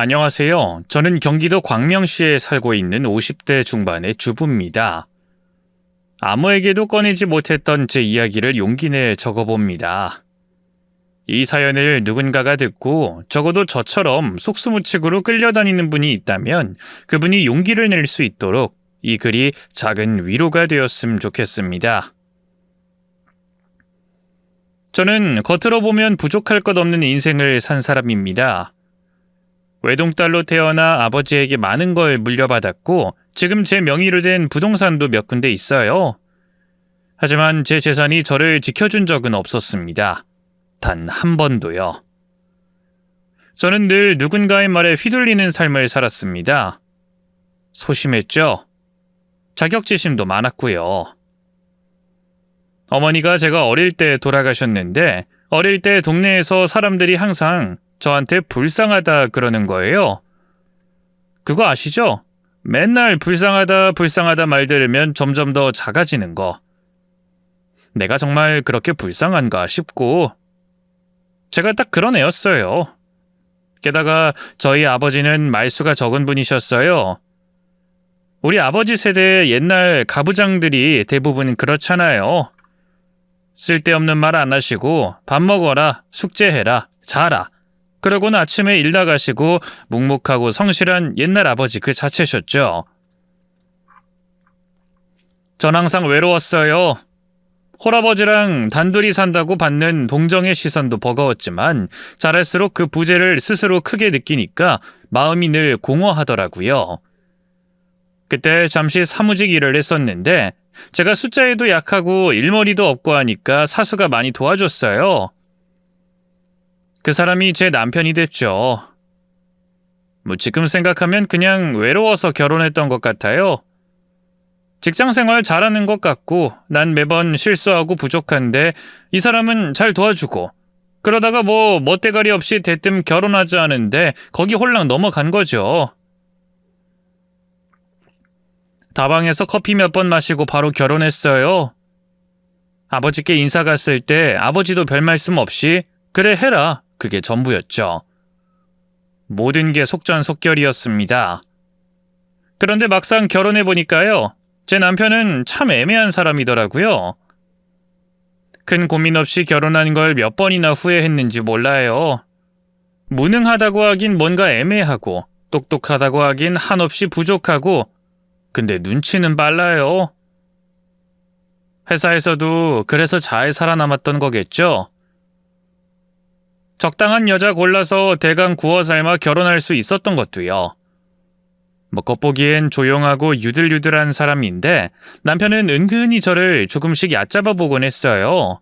안녕하세요. 저는 경기도 광명시에 살고 있는 50대 중반의 주부입니다. 아무에게도 꺼내지 못했던 제 이야기를 용기 내 적어봅니다. 이 사연을 누군가가 듣고 적어도 저처럼 속수무책으로 끌려다니는 분이 있다면 그분이 용기를 낼 수 있도록 이 글이 작은 위로가 되었으면 좋겠습니다. 저는 겉으로 보면 부족할 것 없는 인생을 산 사람입니다. 외동딸로 태어나 아버지에게 많은 걸 물려받았고 지금 제 명의로 된 부동산도 몇 군데 있어요. 하지만 제 재산이 저를 지켜준 적은 없었습니다. 단 한 번도요. 저는 늘 누군가의 말에 휘둘리는 삶을 살았습니다. 소심했죠? 자격지심도 많았고요. 어머니가 제가 어릴 때 돌아가셨는데 어릴 때 동네에서 사람들이 항상 저한테 불쌍하다 그러는 거예요. 그거 아시죠? 맨날 불쌍하다 불쌍하다 말 들으면 점점 더 작아지는 거. 내가 정말 그렇게 불쌍한가 싶고 제가 딱 그런 애였어요. 게다가 저희 아버지는 말수가 적은 분이셨어요. 우리 아버지 세대의 옛날 가부장들이 대부분 그렇잖아요. 쓸데없는 말 안 하시고 밥 먹어라, 숙제해라, 자라. 그러고는 아침에 일 나가시고 묵묵하고 성실한 옛날 아버지 그 자체셨죠. 전 항상 외로웠어요. 홀아버지랑 단둘이 산다고 받는 동정의 시선도 버거웠지만 자랄수록 그 부재를 스스로 크게 느끼니까 마음이 늘 공허하더라고요. 그때 잠시 사무직 일을 했었는데 제가 숫자에도 약하고 일머리도 없고 하니까 사수가 많이 도와줬어요. 그 사람이 제 남편이 됐죠. 지금 생각하면 그냥 외로워서 결혼했던 것 같아요. 직장생활 잘하는 것 같고 난 매번 실수하고 부족한데 이 사람은 잘 도와주고 그러다가 멋대가리 없이 대뜸 결혼하자 하는데 거기 홀랑 넘어간 거죠. 다방에서 커피 몇 번 마시고 바로 결혼했어요. 아버지께 인사 갔을 때 아버지도 별 말씀 없이 그래 해라. 그게 전부였죠. 모든 게 속전속결이었습니다. 그런데 막상 결혼해보니까요. 제 남편은 참 애매한 사람이더라고요. 큰 고민 없이 결혼한 걸 몇 번이나 후회했는지 몰라요. 무능하다고 하긴 뭔가 애매하고 똑똑하다고 하긴 한없이 부족하고 근데 눈치는 빨라요. 회사에서도 그래서 잘 살아남았던 거겠죠? 적당한 여자 골라서 대강 구워 삶아 결혼할 수 있었던 것도요. 겉보기엔 조용하고 유들유들한 사람인데 남편은 은근히 저를 조금씩 얕잡아 보곤 했어요.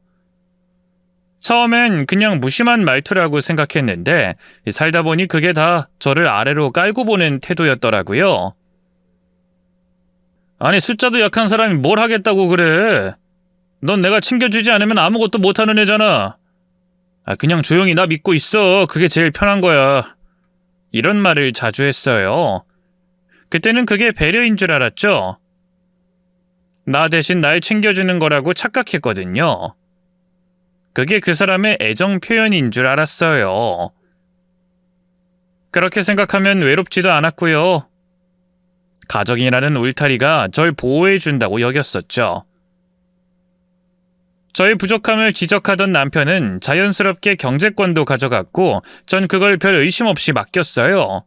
처음엔 그냥 무심한 말투라고 생각했는데 살다 보니 그게 다 저를 아래로 깔고 보는 태도였더라고요. 아니 숫자도 약한 사람이 뭘 하겠다고 그래. 넌 내가 챙겨주지 않으면 아무것도 못하는 애잖아. 그냥 조용히 나 믿고 있어. 그게 제일 편한 거야. 이런 말을 자주 했어요. 그때는 그게 배려인 줄 알았죠. 나 대신 날 챙겨주는 거라고 착각했거든요. 그게 그 사람의 애정 표현인 줄 알았어요. 그렇게 생각하면 외롭지도 않았고요. 가정이라는 울타리가 절 보호해준다고 여겼었죠. 저의 부족함을 지적하던 남편은 자연스럽게 경제권도 가져갔고 전 그걸 별 의심 없이 맡겼어요.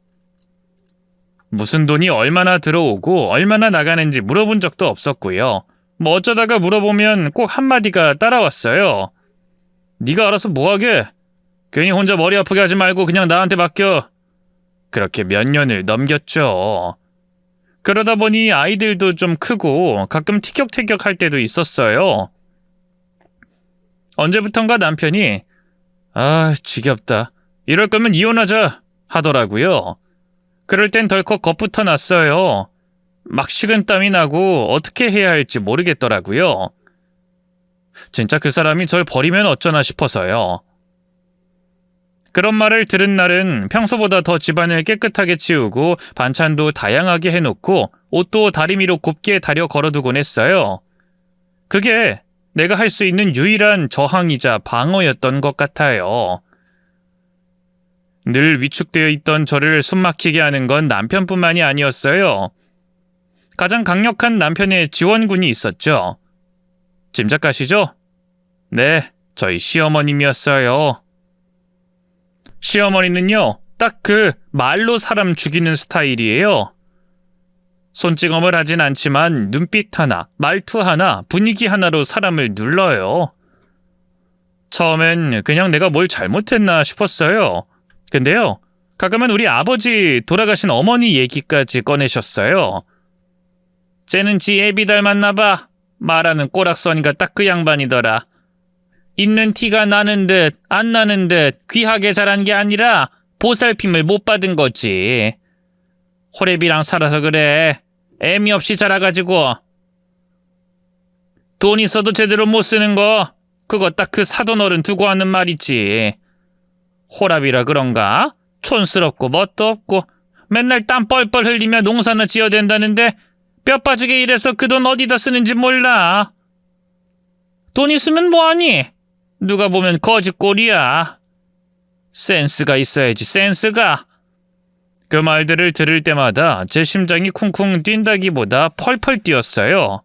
무슨 돈이 얼마나 들어오고 얼마나 나가는지 물어본 적도 없었고요. 어쩌다가 물어보면 꼭 한마디가 따라왔어요. 네가 알아서 뭐하게? 괜히 혼자 머리 아프게 하지 말고 그냥 나한테 맡겨. 그렇게 몇 년을 넘겼죠. 그러다 보니 아이들도 좀 크고 가끔 티격태격할 때도 있었어요. 언제부턴가 남편이 지겹다. 이럴 거면 이혼하자 하더라고요. 그럴 땐 덜컥 겁부터 났어요. 막 식은땀이 나고 어떻게 해야 할지 모르겠더라고요. 진짜 그 사람이 절 버리면 어쩌나 싶어서요. 그런 말을 들은 날은 평소보다 더 집안을 깨끗하게 치우고 반찬도 다양하게 해놓고 옷도 다리미로 곱게 다려 걸어두곤 했어요. 그게 내가 할 수 있는 유일한 저항이자 방어였던 것 같아요. 늘 위축되어 있던 저를 숨막히게 하는 건 남편뿐만이 아니었어요. 가장 강력한 남편의 지원군이 있었죠. 짐작가시죠? 네, 저희 시어머님이었어요. 시어머니는요, 딱 그 말로 사람 죽이는 스타일이에요. 손찌검을 하진 않지만 눈빛 하나, 말투 하나, 분위기 하나로 사람을 눌러요. 처음엔 그냥 내가 뭘 잘못했나 싶었어요. 근데요, 가끔은 우리 아버지 돌아가신 어머니 얘기까지 꺼내셨어요. 쟤는 지 애비 닮았나 봐. 말하는 꼬락서니가 딱 그 양반이더라. 있는 티가 나는 듯 안 나는 듯 귀하게 자란 게 아니라 보살핌을 못 받은 거지. 호랩이랑 살아서 그래. 애미 없이 자라가지고. 돈 있어도 제대로 못 쓰는 거, 그거 딱 그 사돈어른 두고 하는 말이지. 호랍이라 그런가? 촌스럽고 멋도 없고 맨날 땀 뻘뻘 흘리며 농사나 지어댄다는데 뼈 빠지게 일해서 그 돈 어디다 쓰는지 몰라. 돈 있으면 뭐하니? 누가 보면 거지꼴이야. 센스가 있어야지, 센스가. 그 말들을 들을 때마다 제 심장이 쿵쿵 뛴다기보다 펄펄 뛰었어요.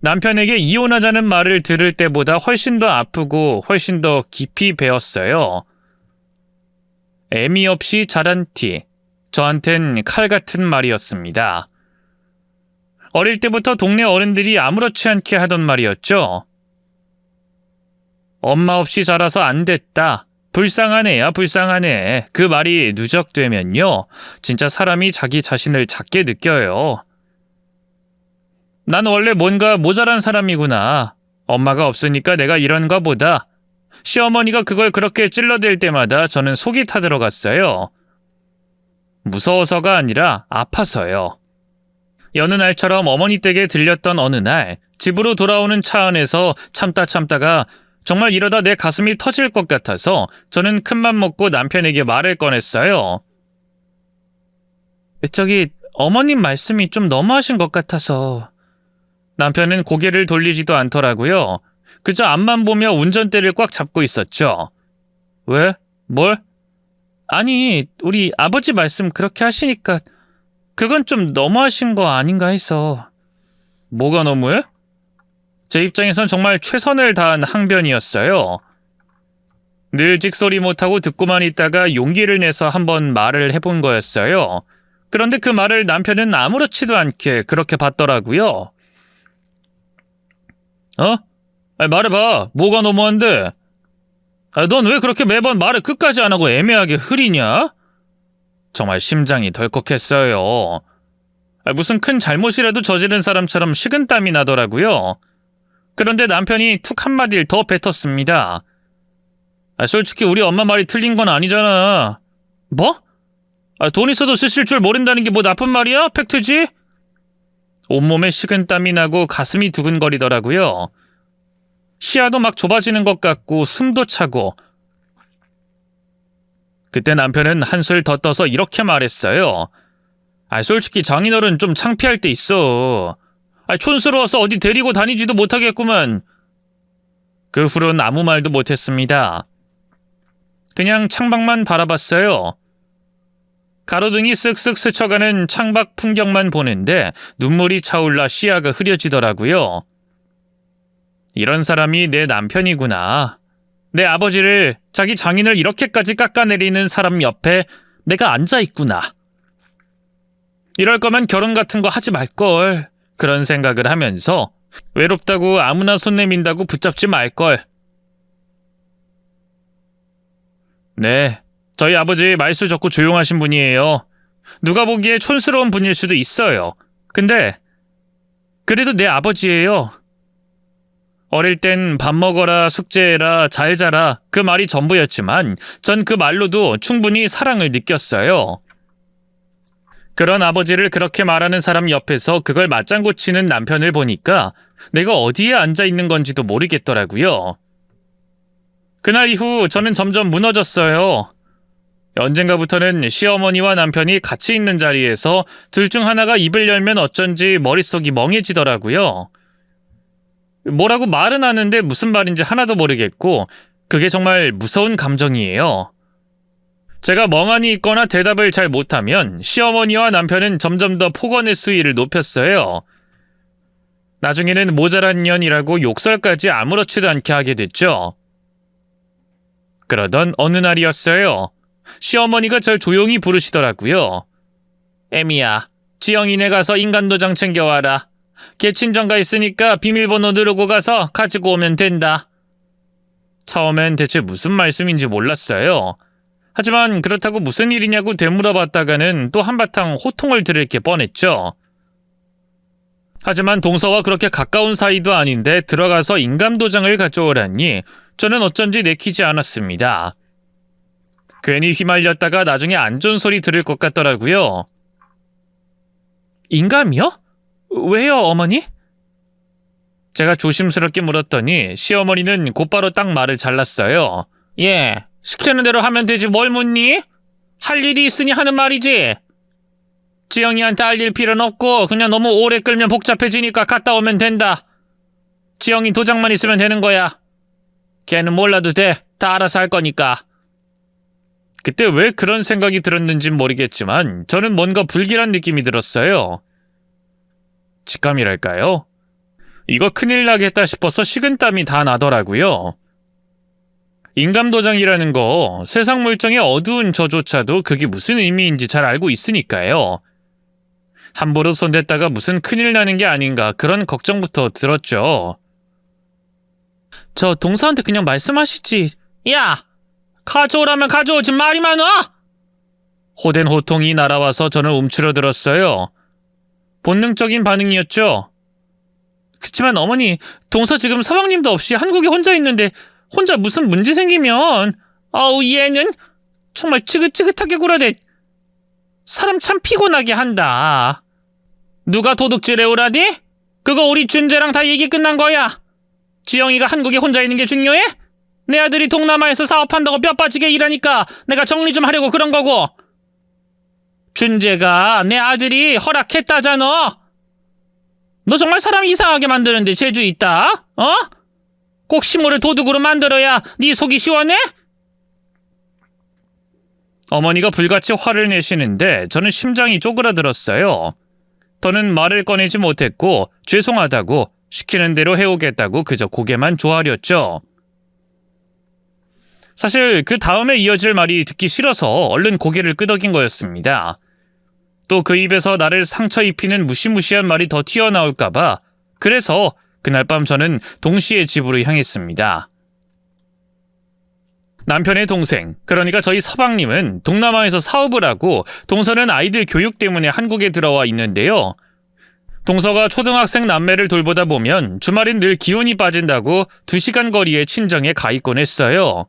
남편에게 이혼하자는 말을 들을 때보다 훨씬 더 아프고 훨씬 더 깊이 배웠어요. 애미 없이 자란 티. 저한텐 칼 같은 말이었습니다. 어릴 때부터 동네 어른들이 아무렇지 않게 하던 말이었죠. 엄마 없이 자라서 안 됐다. 불쌍한 애야, 불쌍한 애. 그 말이 누적되면요, 진짜 사람이 자기 자신을 작게 느껴요. 난 원래 뭔가 모자란 사람이구나. 엄마가 없으니까 내가 이런가 보다. 시어머니가 그걸 그렇게 찔러댈 때마다 저는 속이 타들어갔어요. 무서워서가 아니라 아파서요. 여느 날처럼 어머니 댁에 들렸던 어느 날, 집으로 돌아오는 차 안에서 참다가 정말 이러다 내 가슴이 터질 것 같아서 저는 큰맘 먹고 남편에게 말을 꺼냈어요. 저기, 어머님 말씀이 좀 너무하신 것 같아서. 남편은 고개를 돌리지도 않더라고요. 그저 앞만 보며 운전대를 꽉 잡고 있었죠. 왜? 뭘? 아니, 우리 아버지 말씀 그렇게 하시니까 그건 좀 너무하신 거 아닌가 해서. 뭐가 너무해? 제 입장에선 정말 최선을 다한 항변이었어요. 늘 찍소리 못하고 듣고만 있다가 용기를 내서 한번 말을 해본 거였어요. 그런데 그 말을 남편은 아무렇지도 않게 그렇게 받더라고요. 말해봐. 뭐가 너무한데? 넌 왜 그렇게 매번 말을 끝까지 안 하고 애매하게 흐리냐? 정말 심장이 덜컥했어요. 무슨 큰 잘못이라도 저지른 사람처럼 식은땀이 나더라고요. 그런데 남편이 툭 한마디를 더 뱉었습니다. 솔직히 우리 엄마 말이 틀린 건 아니잖아. 뭐? 돈 있어도 쓰실 줄 모른다는 게 뭐 나쁜 말이야? 팩트지? 온몸에 식은땀이 나고 가슴이 두근거리더라고요. 시야도 막 좁아지는 것 같고 숨도 차고. 그때 남편은 한술 더 떠서 이렇게 말했어요. 솔직히 장인어른 좀 창피할 때 있어. 촌스러워서 어디 데리고 다니지도 못하겠구만. 그 후론 아무 말도 못했습니다. 그냥 창밖만 바라봤어요. 가로등이 쓱쓱 스쳐가는 창밖 풍경만 보는데 눈물이 차올라 시야가 흐려지더라고요. 이런 사람이 내 남편이구나. 내 아버지를, 자기 장인을 이렇게까지 깎아내리는 사람 옆에 내가 앉아있구나. 이럴 거면 결혼 같은 거 하지 말걸. 그런 생각을 하면서 외롭다고 아무나 손 내민다고 붙잡지 말걸. 네, 저희 아버지 말수 적고 조용하신 분이에요. 누가 보기에 촌스러운 분일 수도 있어요. 근데 그래도 내 아버지예요. 어릴 땐 밥 먹어라, 숙제해라, 잘 자라 그 말이 전부였지만 전 그 말로도 충분히 사랑을 느꼈어요. 그런 아버지를 그렇게 말하는 사람 옆에서 그걸 맞장구 치는 남편을 보니까 내가 어디에 앉아있는 건지도 모르겠더라고요. 그날 이후 저는 점점 무너졌어요. 언젠가부터는 시어머니와 남편이 같이 있는 자리에서 둘 중 하나가 입을 열면 어쩐지 머릿속이 멍해지더라고요. 뭐라고 말은 하는데 무슨 말인지 하나도 모르겠고 그게 정말 무서운 감정이에요. 제가 멍하니 있거나 대답을 잘 못하면 시어머니와 남편은 점점 더 폭언의 수위를 높였어요. 나중에는 모자란 년이라고 욕설까지 아무렇지도 않게 하게 됐죠. 그러던 어느 날이었어요. 시어머니가 절 조용히 부르시더라고요. 애미야, 지영이네 가서 인간도장 챙겨와라. 걔 친정가 있으니까 비밀번호 누르고 가서 가지고 오면 된다. 처음엔 대체 무슨 말씀인지 몰랐어요. 하지만 그렇다고 무슨 일이냐고 되물어봤다가는 또 한바탕 호통을 들을 게 뻔했죠. 하지만 동서와 그렇게 가까운 사이도 아닌데 들어가서 인감도장을 가져오라니 저는 어쩐지 내키지 않았습니다. 괜히 휘말렸다가 나중에 안 좋은 소리 들을 것 같더라고요. 인감이요? 왜요, 어머니? 제가 조심스럽게 물었더니 시어머니는 곧바로 딱 말을 잘랐어요. 예, 시키는 대로 하면 되지 뭘 묻니? 할 일이 있으니 하는 말이지. 지영이한테 알릴 필요는 없고 그냥 너무 오래 끌면 복잡해지니까 갔다 오면 된다. 지영이 도장만 있으면 되는 거야. 걔는 몰라도 돼. 다 알아서 할 거니까. 그때 왜 그런 생각이 들었는진 모르겠지만 저는 뭔가 불길한 느낌이 들었어요. 직감이랄까요? 이거 큰일 나겠다 싶어서 식은땀이 다 나더라고요. 인감도장이라는 거 세상 물정의 어두운 저조차도 그게 무슨 의미인지 잘 알고 있으니까요. 함부로 손댔다가 무슨 큰일 나는 게 아닌가 그런 걱정부터 들었죠. 저 동서한테 그냥 말씀하시지. 야! 가져오라면 가져오지 말이 많아! 호된 호통이 날아와서 저는 움츠러들었어요. 본능적인 반응이었죠. 그치만 어머니, 동서 지금 서방님도 없이 한국에 혼자 있는데 혼자 무슨 문제 생기면 아우 얘는 정말 지긋지긋하게 굴어대. 사람 참 피곤하게 한다. 누가 도둑질해오라디? 그거 우리 준재랑 다 얘기 끝난 거야. 지영이가 한국에 혼자 있는 게 중요해? 내 아들이 동남아에서 사업한다고 뼈 빠지게 일하니까 내가 정리 좀 하려고 그런 거고. 준재가 내 아들이 허락했다잖아. 너 정말 사람 이상하게 만드는데 재주 있다? 어? 꼭 시모를 도둑으로 만들어야 네 속이 시원해? 어머니가 불같이 화를 내시는데 저는 심장이 쪼그라들었어요. 더는 말을 꺼내지 못했고 죄송하다고 시키는 대로 해오겠다고 그저 고개만 조아렸죠. 사실 그 다음에 이어질 말이 듣기 싫어서 얼른 고개를 끄덕인 거였습니다. 또 그 입에서 나를 상처 입히는 무시무시한 말이 더 튀어나올까봐 그래서 그날 밤 저는 동시에 집으로 향했습니다. 남편의 동생, 그러니까 저희 서방님은 동남아에서 사업을 하고 동서는 아이들 교육 때문에 한국에 들어와 있는데요. 동서가 초등학생 남매를 돌보다 보면 주말엔 늘 기운이 빠진다고 2시간 거리의 친정에 가 있곤 했어요.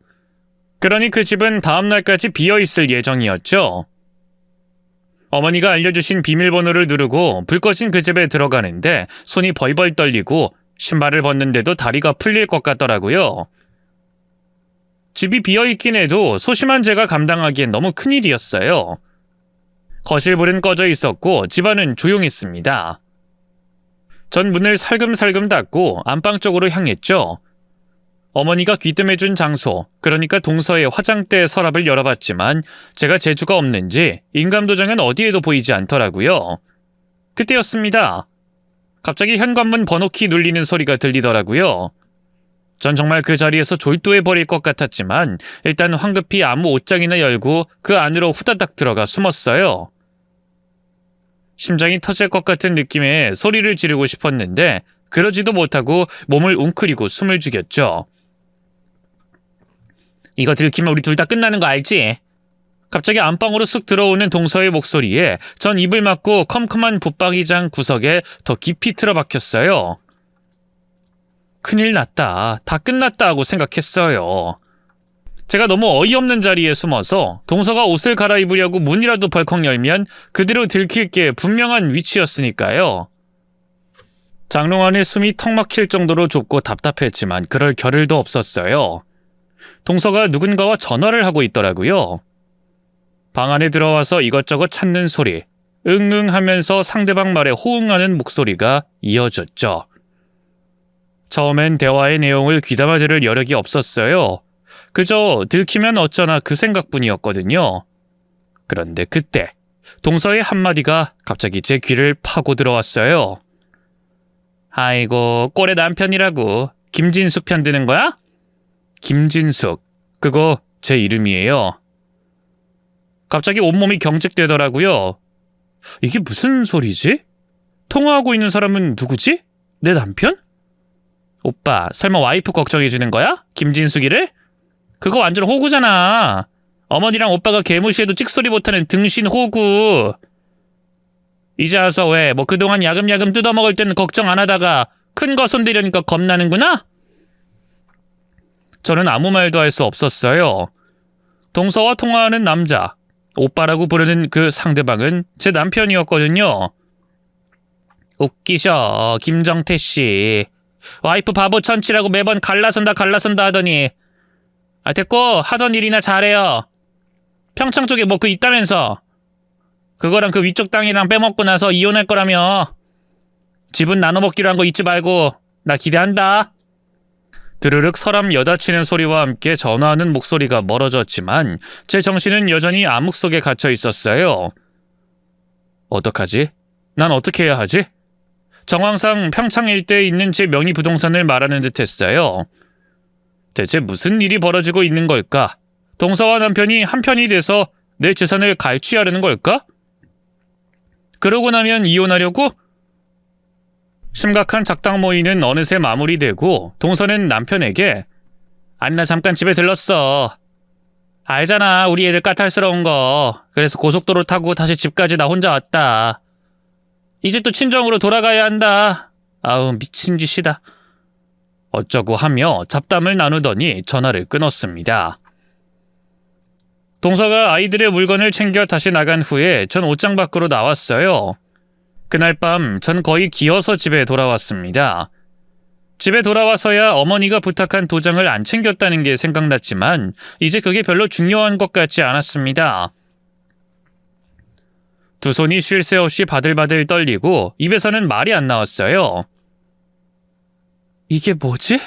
그러니 그 집은 다음 날까지 비어있을 예정이었죠. 어머니가 알려주신 비밀번호를 누르고 불 꺼진 그 집에 들어가는데 손이 벌벌 떨리고 신발을 벗는데도 다리가 풀릴 것 같더라고요. 집이 비어있긴 해도 소심한 제가 감당하기엔 너무 큰일이었어요. 거실 불은 꺼져 있었고 집안은 조용했습니다. 전 문을 살금살금 닫고 안방 쪽으로 향했죠. 어머니가 귀뜸해준 장소, 그러니까 동서의 화장대 서랍을 열어봤지만 제가 재주가 없는지 인감도장은 어디에도 보이지 않더라고요. 그때였습니다. 갑자기 현관문 번호키 눌리는 소리가 들리더라고요. 전 정말 그 자리에서 졸도해버릴 것 같았지만 일단 황급히 아무 옷장이나 열고 그 안으로 후다닥 들어가 숨었어요. 심장이 터질 것 같은 느낌에 소리를 지르고 싶었는데 그러지도 못하고 몸을 웅크리고 숨을 죽였죠. 이거 들키면 우리 둘 다 끝나는 거 알지? 갑자기 안방으로 쑥 들어오는 동서의 목소리에 전 입을 막고 컴컴한 붙박이장 구석에 더 깊이 틀어박혔어요. 큰일 났다. 다 끝났다 하고 생각했어요. 제가 너무 어이없는 자리에 숨어서 동서가 옷을 갈아입으려고 문이라도 벌컥 열면 그대로 들킬 게 분명한 위치였으니까요. 장롱 안에 숨이 턱 막힐 정도로 좁고 답답했지만 그럴 겨를도 없었어요. 동서가 누군가와 전화를 하고 있더라고요. 방 안에 들어와서 이것저것 찾는 소리, 응응 하면서 상대방 말에 호응하는 목소리가 이어졌죠. 처음엔 대화의 내용을 귀담아 들을 여력이 없었어요. 그저 들키면 어쩌나 그 생각뿐이었거든요. 그런데 그때 동서의 한마디가 갑자기 제 귀를 파고 들어왔어요. 아이고, 꼴의 남편이라고. 김진숙 편드는 거야? 김진숙, 그거 제 이름이에요. 갑자기 온몸이 경직되더라고요. 이게 무슨 소리지? 통화하고 있는 사람은 누구지? 내 남편? 오빠, 설마 와이프 걱정해주는 거야? 김진숙이를? 그거 완전 호구잖아. 어머니랑 오빠가 개무시해도 찍소리 못하는 등신 호구. 이제 와서 왜 그동안 야금야금 뜯어먹을 때는 걱정 안 하다가 큰 거 손대려니까 겁나는구나? 저는 아무 말도 할 수 없었어요. 동서와 통화하는 남자, 오빠라고 부르는 그 상대방은 제 남편이었거든요. 웃기셔, 김정태 씨. 와이프 바보 천치라고 매번 갈라선다 하더니. 됐고, 하던 일이나 잘해요. 평창 쪽에 그 있다면서. 그거랑 그 위쪽 땅이랑 빼먹고 나서 이혼할 거라며. 집은 나눠먹기로 한 거 잊지 말고. 나 기대한다. 드르륵 서랍 여닫히는 소리와 함께 전화하는 목소리가 멀어졌지만 제 정신은 여전히 암흑 속에 갇혀 있었어요. 어떡하지? 난 어떻게 해야 하지? 정황상 평창 일대에 있는 제 명의 부동산을 말하는 듯 했어요. 대체 무슨 일이 벌어지고 있는 걸까? 동서와 남편이 한편이 돼서 내 재산을 갈취하려는 걸까? 그러고 나면 이혼하려고? 심각한 작당 모의는 어느새 마무리되고 동서는 남편에게 아니 나 잠깐 집에 들렀어. 알잖아 우리 애들 까탈스러운 거. 그래서 고속도로 타고 다시 집까지 나 혼자 왔다. 이제 또 친정으로 돌아가야 한다. 아우 미친 짓이다. 어쩌고 하며 잡담을 나누더니 전화를 끊었습니다. 동서가 아이들의 물건을 챙겨 다시 나간 후에 전 옷장 밖으로 나왔어요. 그날 밤 전 거의 기어서 집에 돌아왔습니다. 집에 돌아와서야 어머니가 부탁한 도장을 안 챙겼다는 게 생각났지만 이제 그게 별로 중요한 것 같지 않았습니다. 두 손이 쉴 새 없이 바들바들 떨리고 입에서는 말이 안 나왔어요. 이게 뭐지?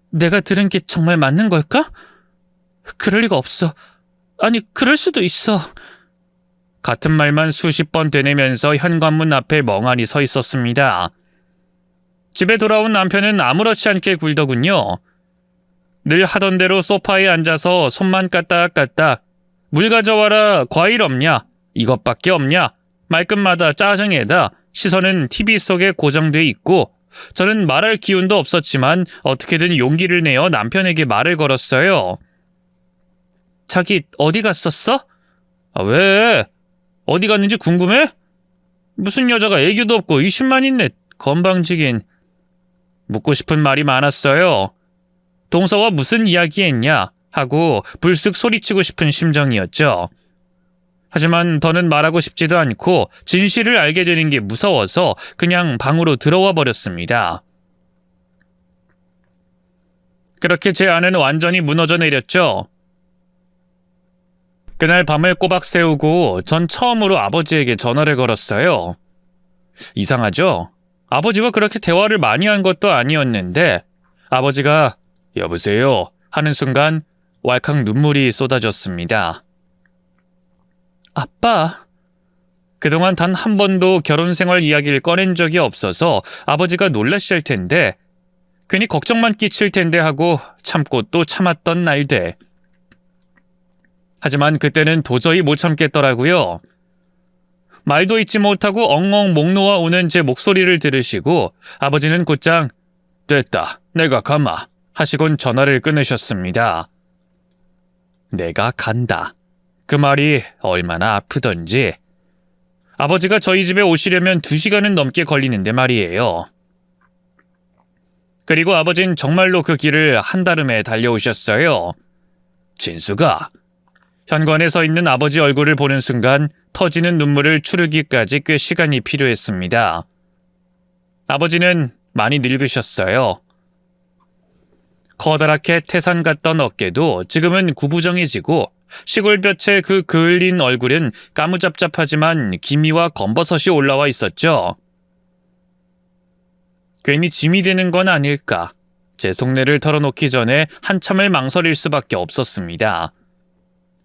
내가 들은 게 정말 맞는 걸까? 그럴 리가 없어. 아니, 그럴 수도 있어. 같은 말만 수십 번 되뇌면서 현관문 앞에 멍하니 서 있었습니다. 집에 돌아온 남편은 아무렇지 않게 굴더군요. 늘 하던 대로 소파에 앉아서 손만 까딱까딱 물 가져와라, 과일 없냐, 이것밖에 없냐, 말끝마다 짜증에다 시선은 TV 속에 고정돼 있고 저는 말할 기운도 없었지만 어떻게든 용기를 내어 남편에게 말을 걸었어요. 자기 어디 갔었어? 왜? 어디 갔는지 궁금해? 무슨 여자가 애교도 없고 의심만 있네. 건방지긴. 묻고 싶은 말이 많았어요. 동서와 무슨 이야기했냐 하고 불쑥 소리치고 싶은 심정이었죠. 하지만 더는 말하고 싶지도 않고 진실을 알게 되는 게 무서워서 그냥 방으로 들어와 버렸습니다. 그렇게 제 안은 완전히 무너져 내렸죠. 그날 밤을 꼬박 새우고 전 처음으로 아버지에게 전화를 걸었어요. 이상하죠? 아버지와 그렇게 대화를 많이 한 것도 아니었는데 아버지가 여보세요 하는 순간 왈칵 눈물이 쏟아졌습니다. 아빠, 그동안 단 한 번도 결혼 생활 이야기를 꺼낸 적이 없어서 아버지가 놀라실 텐데 괜히 걱정만 끼칠 텐데 하고 참고 또 참았던 날들. 하지만 그때는 도저히 못 참겠더라고요. 말도 잊지 못하고 엉엉 목 놓아 오는 제 목소리를 들으시고 아버지는 곧장 됐다, 내가 가마 하시곤 전화를 끊으셨습니다. 내가 간다. 그 말이 얼마나 아프던지. 아버지가 저희 집에 오시려면 2시간은 넘게 걸리는데 말이에요. 그리고 아버진 정말로 그 길을 한달음에 달려오셨어요. 진수가. 현관에 서 있는 아버지 얼굴을 보는 순간 터지는 눈물을 추르기까지 꽤 시간이 필요했습니다. 아버지는 많이 늙으셨어요. 커다랗게 태산 같던 어깨도 지금은 구부정해지고 시골볕에 그 그을린 얼굴은 까무잡잡하지만 기미와 검버섯이 올라와 있었죠. 괜히 짐이 되는 건 아닐까. 제 속내를 털어놓기 전에 한참을 망설일 수밖에 없었습니다.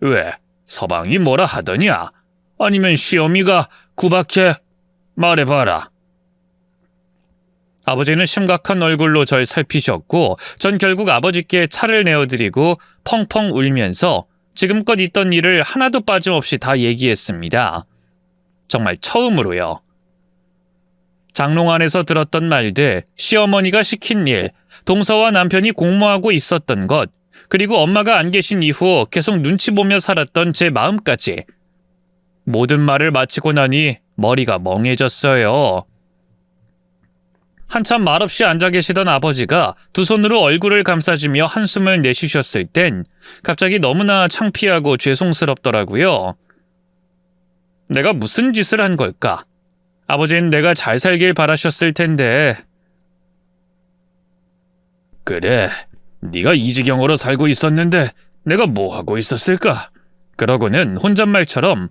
왜? 서방이 뭐라 하더냐? 아니면 시어미가 구박해? 말해봐라. 아버지는 심각한 얼굴로 절 살피셨고 전 결국 아버지께 차를 내어드리고 펑펑 울면서 지금껏 있던 일을 하나도 빠짐없이 다 얘기했습니다. 정말 처음으로요. 장롱 안에서 들었던 말들, 시어머니가 시킨 일, 동서와 남편이 공모하고 있었던 것, 그리고 엄마가 안 계신 이후 계속 눈치 보며 살았던 제 마음까지. 모든 말을 마치고 나니 머리가 멍해졌어요. 한참 말없이 앉아 계시던 아버지가 두 손으로 얼굴을 감싸주며 한숨을 내쉬셨을 땐 갑자기 너무나 창피하고 죄송스럽더라고요. 내가 무슨 짓을 한 걸까? 아버지는 내가 잘 살길 바라셨을 텐데. 그래, 네가 이 지경으로 살고 있었는데 내가 뭐 하고 있었을까? 그러고는 혼잣말처럼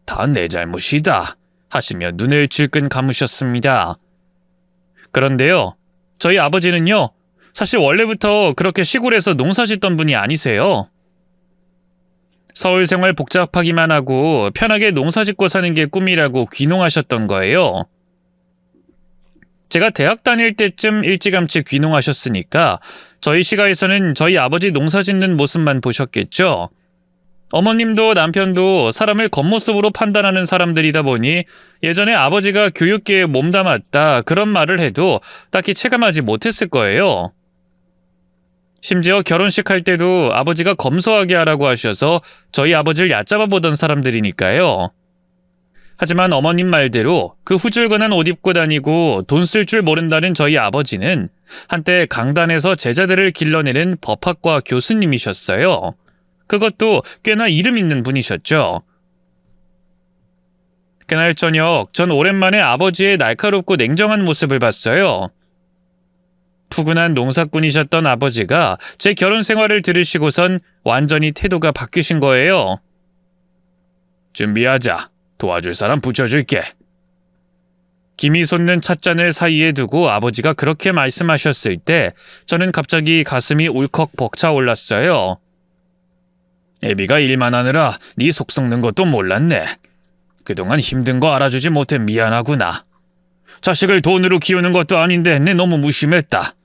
다 내 잘못이다 하시며 눈을 질끈 감으셨습니다. 그런데요, 저희 아버지는요, 사실 원래부터 그렇게 시골에서 농사 짓던 분이 아니세요. 서울 생활 복잡하기만 하고 편하게 농사 짓고 사는 게 꿈이라고 귀농하셨던 거예요. 제가 대학 다닐 때쯤 일찌감치 귀농하셨으니까 저희 시가에서는 저희 아버지 농사 짓는 모습만 보셨겠죠. 어머님도 남편도 사람을 겉모습으로 판단하는 사람들이다 보니 예전에 아버지가 교육계에 몸담았다 그런 말을 해도 딱히 체감하지 못했을 거예요. 심지어 결혼식 할 때도 아버지가 검소하게 하라고 하셔서 저희 아버지를 얕잡아 보던 사람들이니까요. 하지만 어머님 말대로 그 후줄근한 옷 입고 다니고 돈 쓸 줄 모른다는 저희 아버지는 한때 강단에서 제자들을 길러내는 법학과 교수님이셨어요. 그것도 꽤나 이름 있는 분이셨죠. 그날 저녁 전 오랜만에 아버지의 날카롭고 냉정한 모습을 봤어요. 푸근한 농사꾼이셨던 아버지가 제 결혼 생활을 들으시고선 완전히 태도가 바뀌신 거예요. 준비하자. 도와줄 사람 붙여줄게. 김이 솟는 찻잔을 사이에 두고 아버지가 그렇게 말씀하셨을 때 저는 갑자기 가슴이 울컥 벅차올랐어요. 애비가 일만 하느라 네 속 썩는 것도 몰랐네. 그동안 힘든 거 알아주지 못해 미안하구나. 자식을 돈으로 키우는 것도 아닌데 내 너무 무심했다.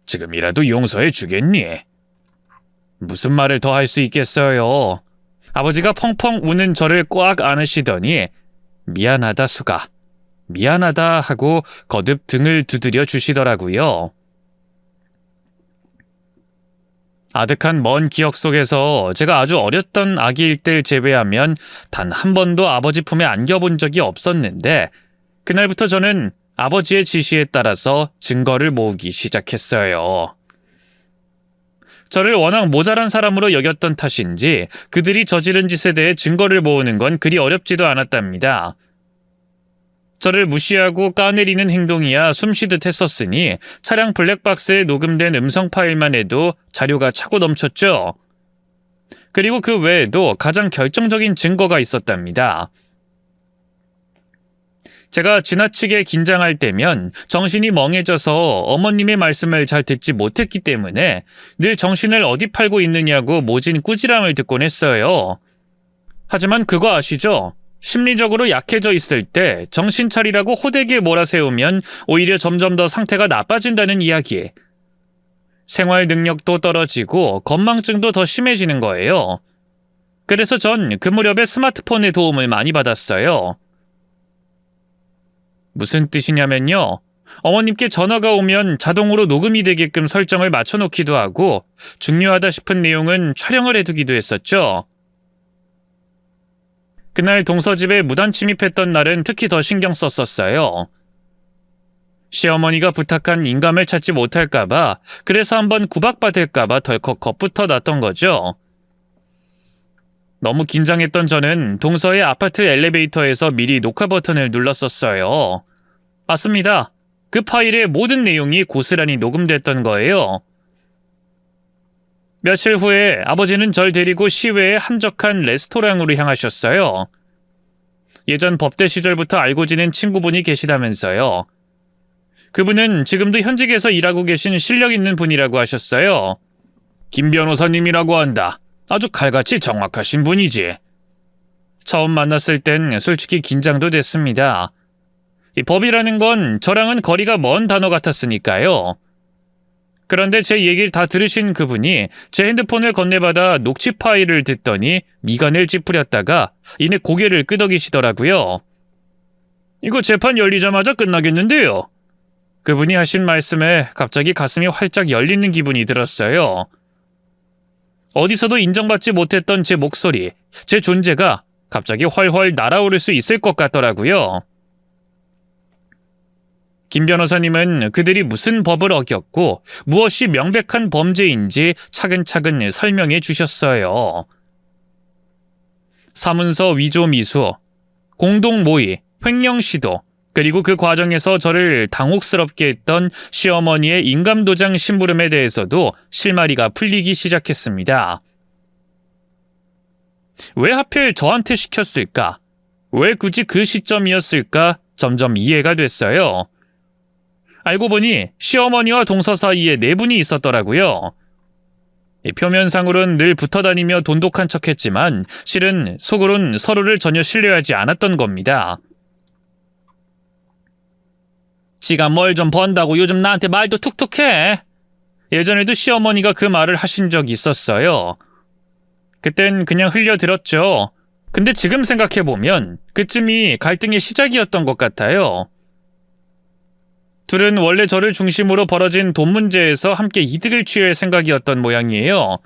지금이라도 용서해 주겠니? 무슨 말을 더 할 수 있겠어요. 아버지가 펑펑 우는 저를 꽉 안으시더니 미안하다 수가, 미안하다 하고 거듭 등을 두드려 주시더라고요. 아득한 먼 기억 속에서 제가 아주 어렸던 아기일 때를 제외하면 단 한 번도 아버지 품에 안겨본 적이 없었는데 그날부터 저는 아버지의 지시에 따라서 증거를 모으기 시작했어요. 저를 워낙 모자란 사람으로 여겼던 탓인지 그들이 저지른 짓에 대해 증거를 모으는 건 그리 어렵지도 않았답니다. 저를 무시하고 까내리는 행동이야 숨쉬듯 했었으니 차량 블랙박스에 녹음된 음성 파일만 해도 자료가 차고 넘쳤죠. 그리고 그 외에도 가장 결정적인 증거가 있었답니다. 제가 지나치게 긴장할 때면 정신이 멍해져서 어머님의 말씀을 잘 듣지 못했기 때문에 늘 정신을 어디 팔고 있느냐고 모진 꾸지람을 듣곤 했어요. 하지만 그거 아시죠? 심리적으로 약해져 있을 때 정신 차리라고 호되게 몰아세우면 오히려 점점 더 상태가 나빠진다는 이야기. 생활 능력도 떨어지고 건망증도 더 심해지는 거예요. 그래서 전 그 무렵에 스마트폰의 도움을 많이 받았어요. 무슨 뜻이냐면요. 어머님께 전화가 오면 자동으로 녹음이 되게끔 설정을 맞춰놓기도 하고 중요하다 싶은 내용은 촬영을 해두기도 했었죠. 그날 동서집에 무단 침입했던 날은 특히 더 신경 썼었어요. 시어머니가 부탁한 인감을 찾지 못할까봐, 그래서 한번 구박받을까봐 덜컥 겁부터 났던 거죠. 너무 긴장했던 저는 동서의 아파트 엘리베이터에서 미리 녹화 버튼을 눌렀었어요. 맞습니다. 그 파일의 모든 내용이 고스란히 녹음됐던 거예요. 며칠 후에 아버지는 절 데리고 시외의 한적한 레스토랑으로 향하셨어요. 예전 법대 시절부터 알고 지낸 친구분이 계시다면서요. 그분은 지금도 현직에서 일하고 계신 실력 있는 분이라고 하셨어요. 김 변호사님이라고 한다. 아주 칼같이 정확하신 분이지. 처음 만났을 땐 솔직히 긴장도 됐습니다. 이 법이라는 건 저랑은 거리가 먼 단어 같았으니까요. 그런데 제 얘기를 다 들으신 그분이 제 핸드폰을 건네받아 녹취 파일을 듣더니 미간을 찌푸렸다가 이내 고개를 끄덕이시더라고요. 이거 재판 열리자마자 끝나겠는데요. 그분이 하신 말씀에 갑자기 가슴이 활짝 열리는 기분이 들었어요. 어디서도 인정받지 못했던 제 목소리, 제 존재가 갑자기 훨훨 날아오를 수 있을 것 같더라고요. 김 변호사님은 그들이 무슨 법을 어겼고 무엇이 명백한 범죄인지 차근차근 설명해 주셨어요. 사문서 위조 미수, 공동 모의, 횡령 시도, 그리고 그 과정에서 저를 당혹스럽게 했던 시어머니의 인감도장 심부름에 대해서도 실마리가 풀리기 시작했습니다. 왜 하필 저한테 시켰을까? 왜 굳이 그 시점이었을까? 점점 이해가 됐어요. 알고 보니 시어머니와 동서 사이에 네 분이 있었더라고요. 표면상으론 늘 붙어다니며 돈독한 척했지만 실은 속으론 서로를 전혀 신뢰하지 않았던 겁니다. 지가 뭘 좀 번다고 요즘 나한테 말도 툭툭해. 예전에도 시어머니가 그 말을 하신 적이 있었어요. 그땐 그냥 흘려들었죠. 근데 지금 생각해보면 그쯤이 갈등의 시작이었던 것 같아요. 둘은 원래 저를 중심으로 벌어진 돈 문제에서 함께 이득을 취할 생각이었던 모양이에요.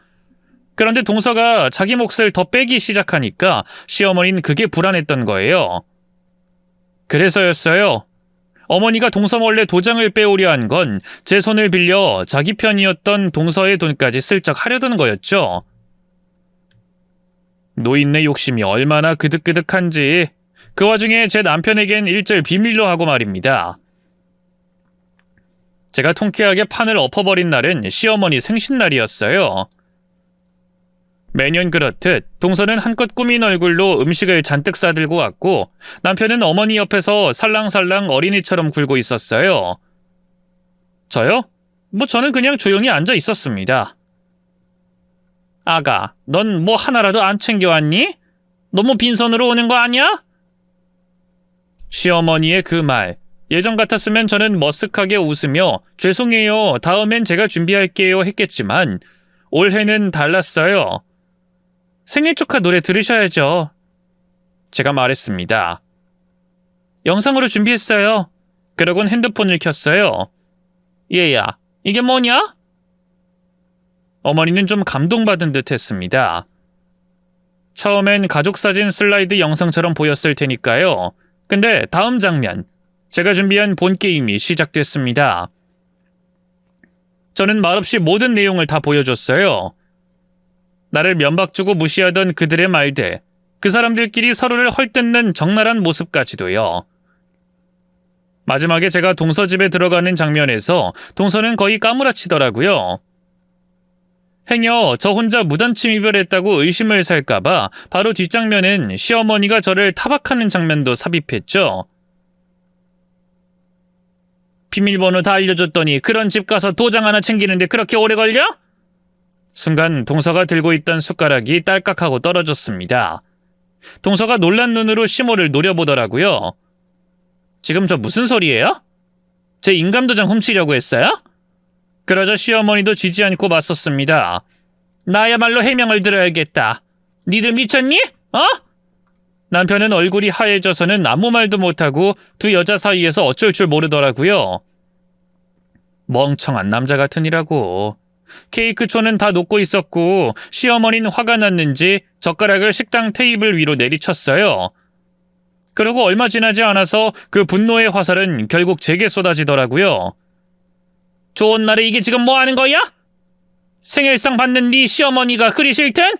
그런데 동서가 자기 몫을 더 빼기 시작하니까 시어머니는 그게 불안했던 거예요. 그래서였어요. 어머니가 동서 몰래 도장을 빼오려 한 건 제 손을 빌려 자기 편이었던 동서의 돈까지 슬쩍 하려던 거였죠. 노인네 욕심이 얼마나 그득그득한지 그 와중에 제 남편에겐 일절 비밀로 하고 말입니다. 제가 통쾌하게 판을 엎어버린 날은 시어머니 생신날이었어요. 매년 그렇듯 동서는 한껏 꾸민 얼굴로 음식을 잔뜩 싸들고 왔고 남편은 어머니 옆에서 살랑살랑 어린이처럼 굴고 있었어요. 저요? 저는 그냥 조용히 앉아 있었습니다. 아가, 넌 뭐 하나라도 안 챙겨왔니? 너무 빈손으로 오는 거 아니야? 시어머니의 그 말, 예전 같았으면 저는 머쓱하게 웃으며 죄송해요, 다음엔 제가 준비할게요 했겠지만 올해는 달랐어요. 생일 축하 노래 들으셔야죠. 제가 말했습니다. 영상으로 준비했어요. 그러곤 핸드폰을 켰어요. 얘야, 이게 뭐냐? 어머니는 좀 감동받은 듯 했습니다. 처음엔 가족사진 슬라이드 영상처럼 보였을 테니까요. 근데 다음 장면, 제가 준비한 본 게임이 시작됐습니다. 저는 말없이 모든 내용을 다 보여줬어요. 나를 면박주고 무시하던 그들의 말들, 그 사람들끼리 서로를 헐뜯는 적나라한 모습까지도요. 마지막에 제가 동서 집에 들어가는 장면에서 동서는 거의 까무라치더라고요. 행여 저 혼자 무단침 이별했다고 의심을 살까봐 바로 뒷장면엔 시어머니가 저를 타박하는 장면도 삽입했죠. 비밀번호 다 알려줬더니 그런 집 가서 도장 하나 챙기는데 그렇게 오래 걸려? 순간 동서가 들고 있던 숟가락이 딸깍하고 떨어졌습니다. 동서가 놀란 눈으로 시모를 노려보더라고요. 지금 저 무슨 소리예요? 제 인감도장 훔치려고 했어요? 그러자 시어머니도 지지 않고 맞섰습니다. 나야말로 해명을 들어야겠다. 니들 미쳤니? 어? 남편은 얼굴이 하얘져서는 아무 말도 못하고 두 여자 사이에서 어쩔 줄 모르더라고요. 멍청한 남자 같으니라고. 케이크초는 다 녹고 있었고 시어머니는 화가 났는지 젓가락을 식당 테이블 위로 내리쳤어요. 그리고 얼마 지나지 않아서 그 분노의 화살은 결국 제게 쏟아지더라고요. 좋은 날에 이게 지금 뭐 하는 거야? 생일상 받는 네 시어머니가 그리 싫든?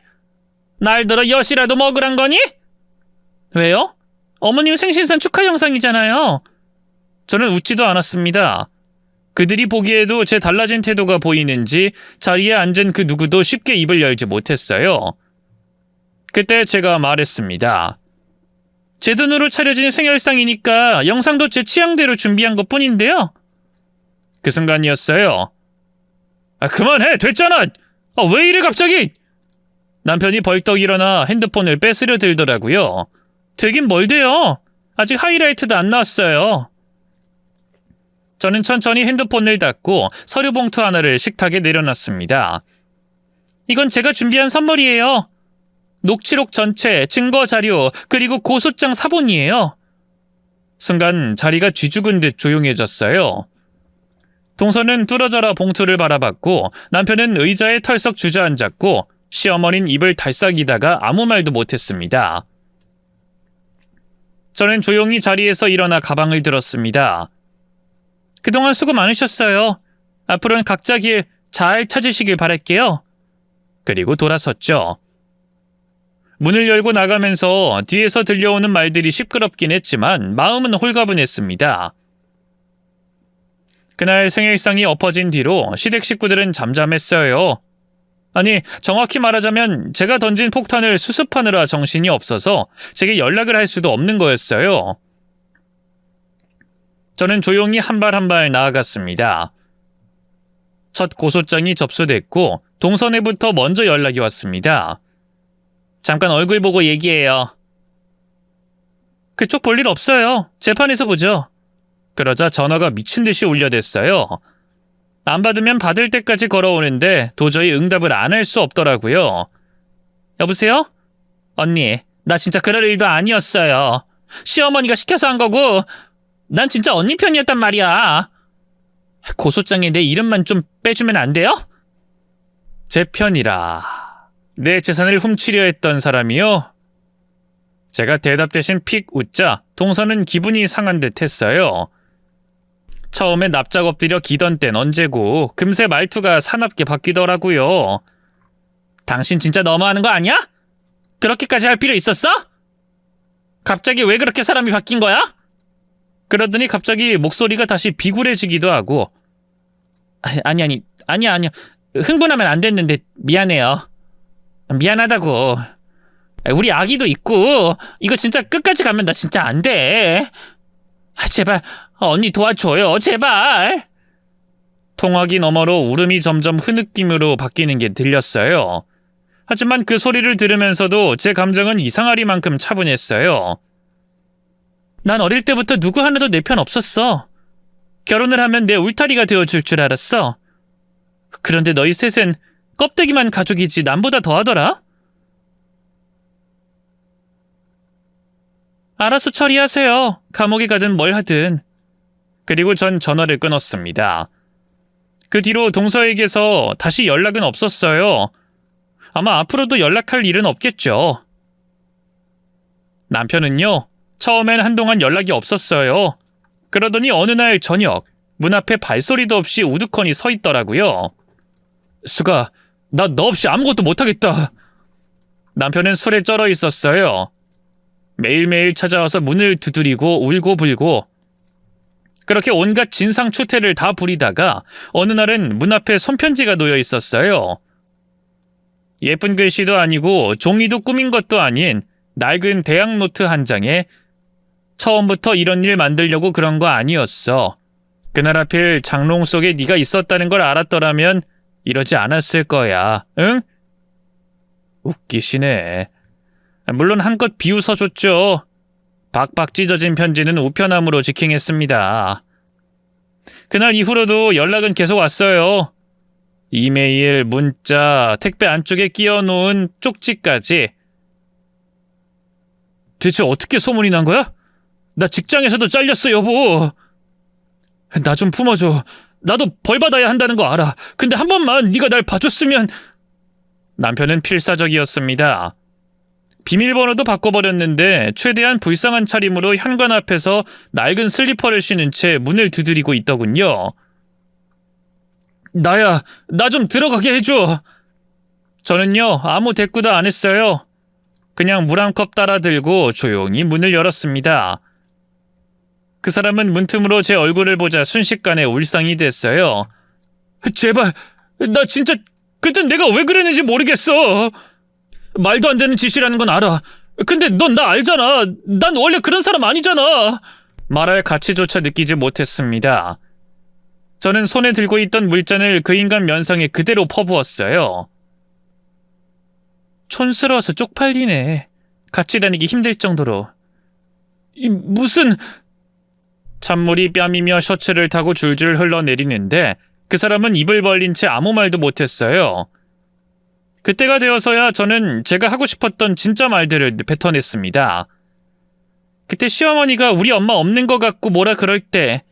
날들어 엿이라도 먹으란 거니? 왜요? 어머님 생신상 축하 영상이잖아요. 저는 웃지도 않았습니다. 그들이 보기에도 제 달라진 태도가 보이는지 자리에 앉은 그 누구도 쉽게 입을 열지 못했어요. 그때 제가 말했습니다. 제 돈으로 차려진 생일상이니까 영상도 제 취향대로 준비한 것뿐인데요. 그 순간이었어요. 그만해! 됐잖아! 왜 이래 갑자기! 남편이 벌떡 일어나 핸드폰을 뺏으려 들더라고요. 되긴 뭘 돼요? 아직 하이라이트도 안 나왔어요. 저는 천천히 핸드폰을 닫고 서류 봉투 하나를 식탁에 내려놨습니다. 이건 제가 준비한 선물이에요. 녹취록 전체, 증거 자료, 그리고 고소장 사본이에요. 순간 자리가 쥐죽은 듯 조용해졌어요. 동서는 뚫어져라 봉투를 바라봤고 남편은 의자에 털썩 주저앉았고 시어머니는 입을 달싹이다가 아무 말도 못했습니다. 저는 조용히 자리에서 일어나 가방을 들었습니다. 그동안 수고 많으셨어요. 앞으로는 각자 길 잘 찾으시길 바랄게요. 그리고 돌아섰죠. 문을 열고 나가면서 뒤에서 들려오는 말들이 시끄럽긴 했지만 마음은 홀가분했습니다. 그날 생일상이 엎어진 뒤로 시댁 식구들은 잠잠했어요. 아니, 정확히 말하자면 제가 던진 폭탄을 수습하느라 정신이 없어서 제게 연락을 할 수도 없는 거였어요. 저는 조용히 한 발 한 발 나아갔습니다. 첫 고소장이 접수됐고 동선에부터 먼저 연락이 왔습니다. 잠깐 얼굴 보고 얘기해요. 그쪽 볼 일 없어요. 재판에서 보죠. 그러자 전화가 미친 듯이 울려댔어요. 안 받으면 받을 때까지 걸어오는데 도저히 응답을 안 할 수 없더라고요. 여보세요? 언니, 나 진짜 그럴 일도 아니었어요. 시어머니가 시켜서 한 거고 난 진짜 언니 편이었단 말이야. 고소장에 내 이름만 좀 빼주면 안 돼요? 제 편이라. 내 재산을 훔치려 했던 사람이요? 제가 대답 대신 픽 웃자 동서는 기분이 상한 듯 했어요. 처음에 납작 엎드려 기던 땐 언제고 금세 말투가 사납게 바뀌더라고요. 당신 진짜 너무하는 거 아니야? 그렇게까지 할 필요 있었어? 갑자기 왜 그렇게 사람이 바뀐 거야? 그러더니 갑자기 목소리가 다시 비굴해지기도 하고 아니야. 흥분하면 안 됐는데 미안해요. 미안하다고. 우리 아기도 있고 이거 진짜 끝까지 가면 나 진짜 안 돼. 제발 언니 도와줘요. 제발. 통화기 너머로 울음이 점점 흐느낌으로 바뀌는 게 들렸어요. 하지만 그 소리를 들으면서도 제 감정은 이상하리만큼 차분했어요. 난 어릴 때부터 누구 하나도 내 편 없었어. 결혼을 하면 내 울타리가 되어줄 줄 알았어. 그런데 너희 셋은 껍데기만 가족이지 남보다 더하더라? 알아서 처리하세요. 감옥에 가든 뭘 하든. 그리고 전 전화를 끊었습니다. 그 뒤로 동서에게서 다시 연락은 없었어요. 아마 앞으로도 연락할 일은 없겠죠. 남편은요, 처음엔 한동안 연락이 없었어요. 그러더니 어느 날 저녁 문 앞에 발소리도 없이 우두커니 서 있더라고요. 수가, 나 너 없이 아무것도 못하겠다. 남편은 술에 쩔어 있었어요. 매일매일 찾아와서 문을 두드리고 울고 불고 그렇게 온갖 진상추태를 다 부리다가 어느 날은 문 앞에 손편지가 놓여 있었어요. 예쁜 글씨도 아니고 종이도 꾸민 것도 아닌 낡은 대학 노트 한 장에 처음부터 이런 일 만들려고 그런 거 아니었어. 그날 하필 장롱 속에 네가 있었다는 걸 알았더라면 이러지 않았을 거야. 응? 웃기시네. 물론 한껏 비웃어줬죠. 박박 찢어진 편지는 우편함으로 직행했습니다. 그날 이후로도 연락은 계속 왔어요. 이메일, 문자, 택배 안쪽에 끼워놓은 쪽지까지. 대체 어떻게 소문이 난 거야? 나 직장에서도 잘렸어, 여보. 나 좀 품어줘. 나도 벌 받아야 한다는 거 알아. 근데 한 번만 네가 날 봐줬으면. 남편은 필사적이었습니다. 비밀번호도 바꿔버렸는데 최대한 불쌍한 차림으로 현관 앞에서 낡은 슬리퍼를 신은 채 문을 두드리고 있더군요. 나야, 나 좀 들어가게 해줘. 저는요, 아무 대꾸도 안 했어요. 그냥 물 한 컵 따라 들고 조용히 문을 열었습니다. 그 사람은 문틈으로 제 얼굴을 보자 순식간에 울상이 됐어요. 제발, 나 진짜 그땐 내가 왜 그랬는지 모르겠어. 말도 안 되는 짓이라는 건 알아. 근데 넌 나 알잖아. 난 원래 그런 사람 아니잖아. 말할 가치조차 느끼지 못했습니다. 저는 손에 들고 있던 물잔을 그 인간 면상에 그대로 퍼부었어요. 촌스러워서 쪽팔리네. 같이 다니기 힘들 정도로. 무슨... 찬물이 뺨이며 셔츠를 타고 줄줄 흘러내리는데 그 사람은 입을 벌린 채 아무 말도 못했어요. 그때가 되어서야 저는 제가 하고 싶었던 진짜 말들을 뱉어냈습니다. 그때 시어머니가 우리 엄마 없는 것 같고 뭐라 그럴 때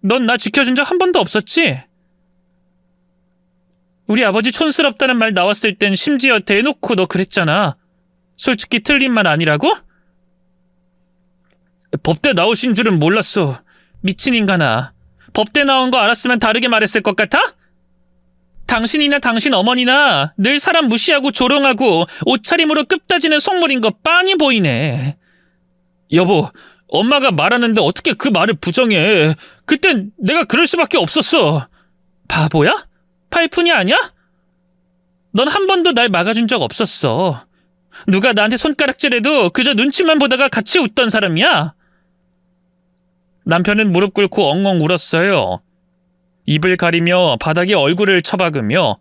넌 나 지켜준 적 한 번도 없었지? 우리 아버지 촌스럽다는 말 나왔을 땐 심지어 대놓고 너 그랬잖아. 솔직히 틀린 말 아니라고? 법대 나오신 줄은 몰랐어. 미친 인간아. 법대 나온 거 알았으면 다르게 말했을 것 같아? 당신이나 당신 어머니나 늘 사람 무시하고 조롱하고 옷차림으로 끝 따지는 속물인 거 빤히 보이네. 여보, 엄마가 말하는데 어떻게 그 말을 부정해. 그땐 내가 그럴 수밖에 없었어. 바보야? 팔푼이 아니야? 넌 한 번도 날 막아준 적 없었어. 누가 나한테 손가락질해도 그저 눈치만 보다가 같이 웃던 사람이야. 남편은 무릎 꿇고 엉엉 울었어요. 입을 가리며 바닥에 얼굴을 처박으며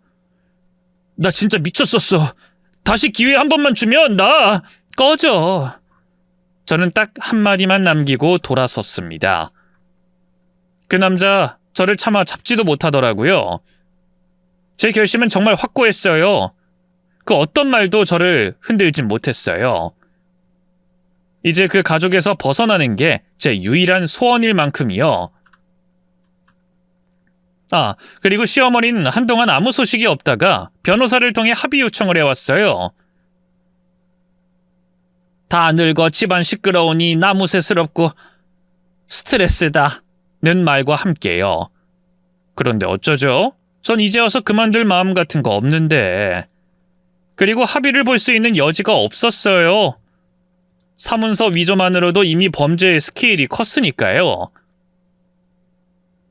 나 진짜 미쳤었어. 다시 기회 한 번만 주면 나... 꺼져. 저는 딱 한마디만 남기고 돌아섰습니다. 그 남자 저를 차마 잡지도 못하더라고요. 제 결심은 정말 확고했어요. 그 어떤 말도 저를 흔들진 못했어요. 이제 그 가족에서 벗어나는 게 제 유일한 소원일 만큼이요. 아, 그리고 시어머니는 한동안 아무 소식이 없다가 변호사를 통해 합의 요청을 해왔어요. 다 늙어 집안 시끄러우니 나무새스럽고 스트레스다 는 말과 함께요. 그런데 어쩌죠? 전 이제 와서 그만둘 마음 같은 거 없는데. 그리고 합의를 볼 수 있는 여지가 없었어요. 사문서 위조만으로도 이미 범죄의 스케일이 컸으니까요.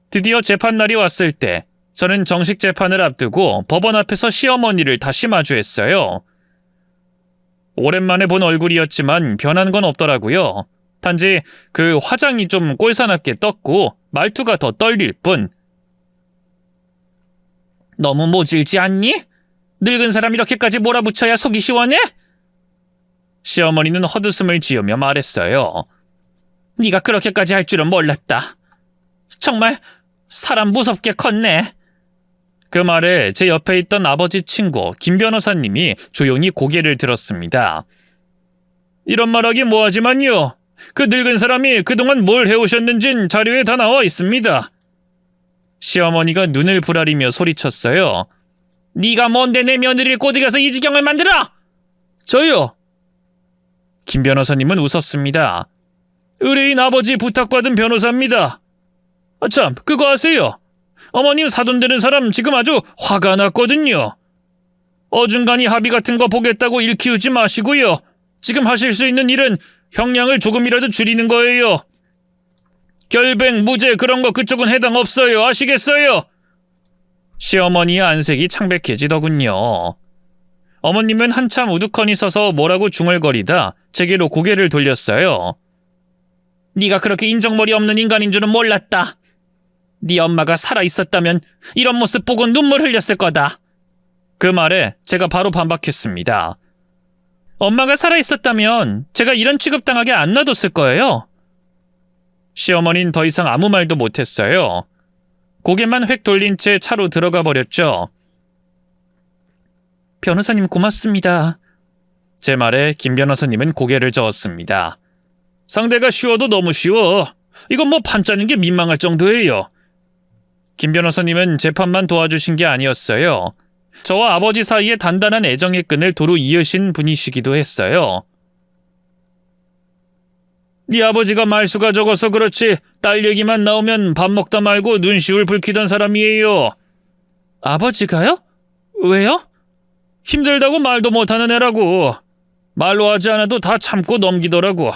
드디어 재판날이 왔을 때 저는 정식 재판을 앞두고 법원 앞에서 시어머니를 다시 마주했어요. 오랜만에 본 얼굴이었지만 변한 건 없더라고요. 단지 그 화장이 좀 꼴사납게 떴고 말투가 더 떨릴 뿐. 너무 모질지 않니? 늙은 사람 이렇게까지 몰아붙여야 속이 시원해? 시어머니는 헛웃음을 지으며 말했어요. 네가 그렇게까지 할 줄은 몰랐다. 정말 사람 무섭게 컸네. 그 말에 제 옆에 있던 아버지 친구 김 변호사님이 조용히 고개를 들었습니다. 이런 말하기 뭐하지만요. 그 늙은 사람이 그동안 뭘 해오셨는진 자료에 다 나와 있습니다. 시어머니가 눈을 부라리며 소리쳤어요. 네가 뭔데 내 며느리를 꼬드겨서 이 지경을 만들어? 저요. 김 변호사님은 웃었습니다. 의뢰인 아버지 부탁받은 변호사입니다. 참, 그거 아세요? 어머님 사돈되는 사람 지금 아주 화가 났거든요. 어중간히 합의 같은 거 보겠다고 일 키우지 마시고요. 지금 하실 수 있는 일은 형량을 조금이라도 줄이는 거예요. 결백, 무죄 그런 거 그쪽은 해당 없어요. 아시겠어요? 시어머니의 안색이 창백해지더군요. 어머님은 한참 우두커니 서서 뭐라고 중얼거리다 제게로 고개를 돌렸어요. 네가 그렇게 인정머리 없는 인간인 줄은 몰랐다. 네 엄마가 살아있었다면 이런 모습 보고 눈물 흘렸을 거다. 그 말에 제가 바로 반박했습니다. 엄마가 살아있었다면 제가 이런 취급당하게 안 놔뒀을 거예요. 시어머니는 더 이상 아무 말도 못했어요. 고개만 획 돌린 채 차로 들어가 버렸죠. 변호사님 고맙습니다. 제 말에 김 변호사님은 고개를 저었습니다. 상대가 쉬워도 너무 쉬워. 이건 뭐 판짜는 게 민망할 정도예요. 김 변호사님은 재판만 도와주신 게 아니었어요. 저와 아버지 사이에 단단한 애정의 끈을 도로 이으신 분이시기도 했어요. 네 아버지가 말수가 적어서 그렇지 딸 얘기만 나오면 밥 먹다 말고 눈시울 붉히던 사람이에요. 아버지가요? 왜요? 힘들다고 말도 못하는 애라고. 말로 하지 않아도 다 참고 넘기더라고.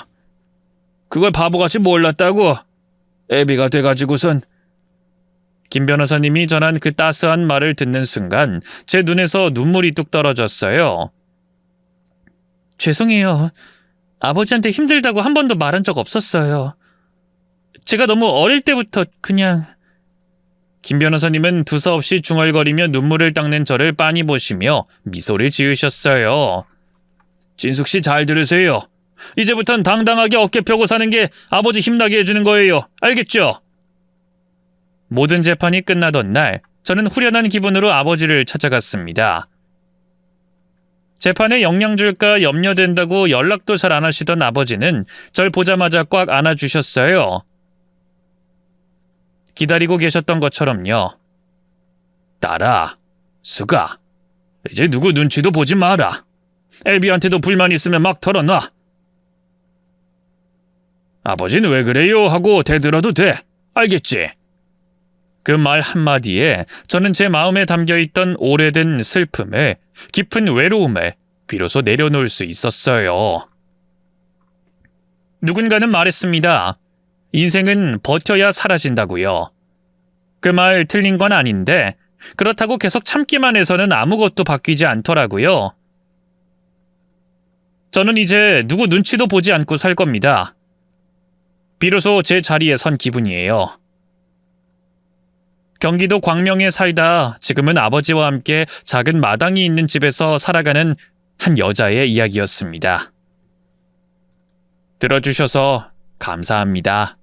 그걸 바보같이 몰랐다고. 애비가 돼가지고선. 김 변호사님이 전한 그 따스한 말을 듣는 순간 제 눈에서 눈물이 뚝 떨어졌어요. 죄송해요. 아버지한테 힘들다고 한 번도 말한 적 없었어요. 제가 너무 어릴 때부터 그냥... 김 변호사님은 두서없이 중얼거리며 눈물을 닦는 저를 빤히 보시며 미소를 지으셨어요. 진숙 씨 잘 들으세요. 이제부턴 당당하게 어깨 펴고 사는 게 아버지 힘나게 해주는 거예요. 알겠죠? 모든 재판이 끝나던 날 저는 후련한 기분으로 아버지를 찾아갔습니다. 재판에 영향 줄까 염려된다고 연락도 잘 안 하시던 아버지는 절 보자마자 꽉 안아주셨어요. 기다리고 계셨던 것처럼요. 딸아, 수가, 이제 누구 눈치도 보지 마라. 애비한테도 불만 있으면 막 털어놔. 아버지는 왜 그래요? 하고 대들어도 돼. 알겠지? 그 말 한마디에 저는 제 마음에 담겨있던 오래된 슬픔을, 깊은 외로움을 비로소 내려놓을 수 있었어요. 누군가는 말했습니다. 인생은 버텨야 사라진다고요. 그 말 틀린 건 아닌데 그렇다고 계속 참기만 해서는 아무것도 바뀌지 않더라고요. 저는 이제 누구 눈치도 보지 않고 살 겁니다. 비로소 제 자리에 선 기분이에요. 경기도 광명에 살다 지금은 아버지와 함께 작은 마당이 있는 집에서 살아가는 한 여자의 이야기였습니다. 들어주셔서 감사합니다.